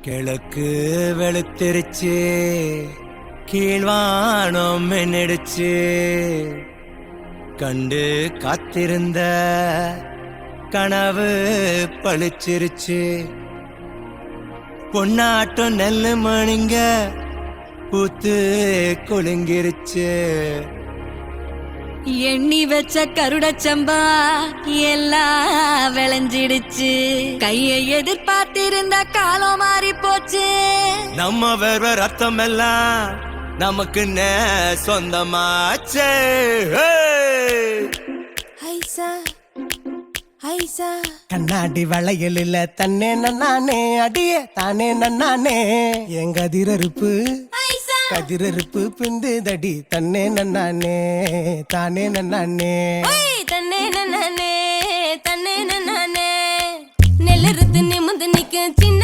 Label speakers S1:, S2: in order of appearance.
S1: கிழக்கு வெளுத்திருச்சு, கீழ்வானம் மின்னிடுச்சு. கண்டு காத்திருந்த கனவு பழிச்சிருச்சு. பொன்னாட்டம் நெல்லு மணிங்க பூத்து குலுங்கிருச்சு.
S2: எண்ணி வச்ச கருடச்சம்பா எல்லாம் விளைஞ்சிடுச்சு. கையை எதிர்பார்த்திருந்த காலம் மாறி போச்சு.
S1: நம்ம வேற ரத்தம் எல்லாம் நமக்கு சொந்தமாச்சே.
S2: ஐசா ஐசா
S3: கண்ணாடி வளையல் இல்ல தன்னே நன்னானே, அடியே தானே நன்னானே. எங்க கதிரறுப்பு கதிரறுப்பு பிந்து தடி தன்னே நன்னானே தானே நன்னானே.
S2: தன்னே நன்னானே தன்னே நன்னானே. நெல்லறுத்து நிமிந்து நிக்க சின்ன